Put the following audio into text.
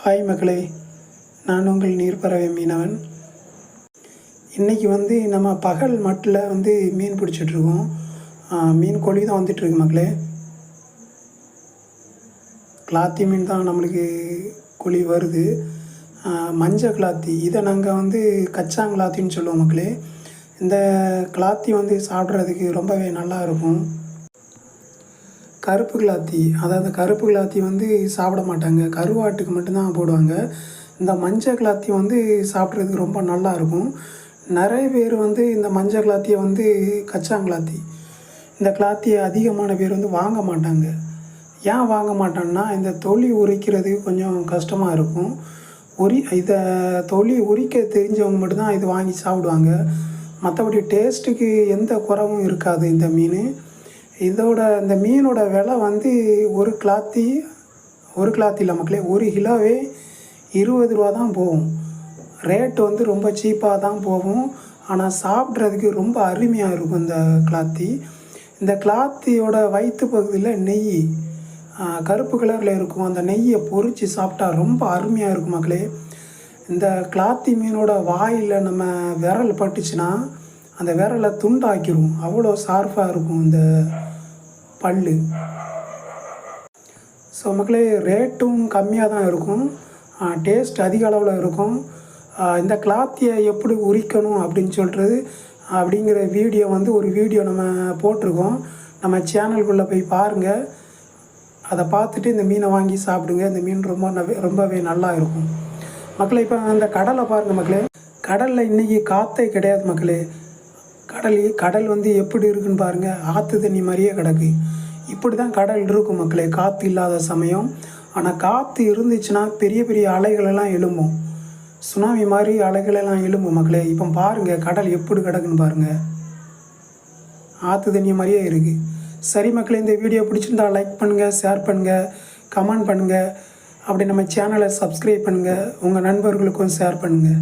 Hi மக்களே, நான் உங்கள் நீர்ப்பறவை மீனவன். இன்றைக்கி நம்ம பகல் மட்டில் மீன் பிடிச்சிட்ருக்கோம். மீன் கொழி தான் வந்துட்டுருக்கு மக்களே. கிளாத்தி மீன் தான் நம்மளுக்கு கொழி வருது. மஞ்சள் கிளாத்தி, இதை நாங்கள் கச்சாங்கிளாத்தின்னு சொல்லுவோம் மக்களே. இந்த கிளாத்தி சாப்பிட்றதுக்கு ரொம்பவே நல்லா இருக்கும். கருப்பு கிளாத்தி, அதாவது கருப்பு கிளாத்தி சாப்பிட மாட்டாங்க, கருவாட்டுக்கு மட்டும்தான் போடுவாங்க. இந்த மஞ்சள் கிளாத்தி சாப்பிட்றதுக்கு ரொம்ப நல்லாயிருக்கும். நிறைய பேர் இந்த மஞ்சள் கிளாத்தியை கச்சாங்கிளாத்தி, இந்த கிளாத்தியை அதிகமான பேர் வாங்க மாட்டாங்க. ஏன் வாங்க மாட்டாங்கன்னா, இந்த தொலி உரிக்கிறது கொஞ்சம் கஷ்டமாக இருக்கும். இதை தொலி உரிக்க தெரிஞ்சவங்க மட்டும்தான் இது வாங்கி சாப்பிடுவாங்க. மற்றபடி டேஸ்ட்டுக்கு எந்த குறவும் இருக்காது இந்த மீன். இந்த மீனோட விலை ஒரு கிளாத்தி இல்லை மக்களே, ஒரு கிலோவே 20 ரூபா தான் போகும். ரேட்டு ரொம்ப சீப்பாக தான் போகும். ஆனால் சாப்பிட்றதுக்கு ரொம்ப அருமையாக இருக்கும் இந்த கிளாத்தி. இந்த கிளாத்தியோட வயிற்று பகுதியில் நெய் கருப்பு கலரில் இருக்கும். அந்த நெய்யை பொரித்து சாப்பிட்டா ரொம்ப அருமையாக இருக்கும் மக்களே. இந்த கிளாத்தி மீனோட வாயில் நம்ம விரல் பட்டுச்சுன்னா அந்த விரலை துண்டாக்கிடும், அவ்வளோ ஷார்ப்பாக இருக்கும் இந்த பல். ஸோ மக்களே, ரேட்டும் கம்மியாக தான் இருக்கும், டேஸ்ட் அதிக அளவில் இருக்கும். இந்த கிளாத்தியை எப்படி உரிக்கணும் அப்படிங்கிற வீடியோ ஒரு வீடியோ நம்ம போட்டிருக்கோம். நம்ம சேனலுக்குள்ளே போய் பாருங்கள். அதை பார்த்துட்டு இந்த மீனை வாங்கி சாப்பிடுங்க. இந்த மீன் ரொம்பவே நல்லா இருக்கும் மக்களே. இப்போ அந்த கடலை பாருங்கள் மக்களே. கடலில் இன்றைக்கி காற்றே கிடையாது மக்களே. கடல் எப்படி இருக்குன்னு பாருங்கள், ஆற்று தண்ணி மாதிரியே கிடக்கு. இப்படி தான் கடல் இருக்கும் மக்களே, காற்று இல்லாத சமயம். ஆனால் காற்று இருந்துச்சுன்னா பெரிய பெரிய அலைகளெல்லாம் எழும்பும், சுனாமி மாதிரி அலைகளெல்லாம் எழும்பும் மக்களே. இப்போ பாருங்கள் கடல் எப்படி கிடக்குன்னு பாருங்கள், ஆற்று தண்ணி மாதிரியே இருக்குது. சரி மக்களே, இந்த வீடியோ பிடிச்சிருந்தா லைக் பண்ணுங்கள், ஷேர் பண்ணுங்கள், கமெண்ட் பண்ணுங்கள். அப்படி நம்ம சேனலை சப்ஸ்கிரைப் பண்ணுங்கள், உங்கள் நண்பர்களுக்கும் ஷேர் பண்ணுங்கள்.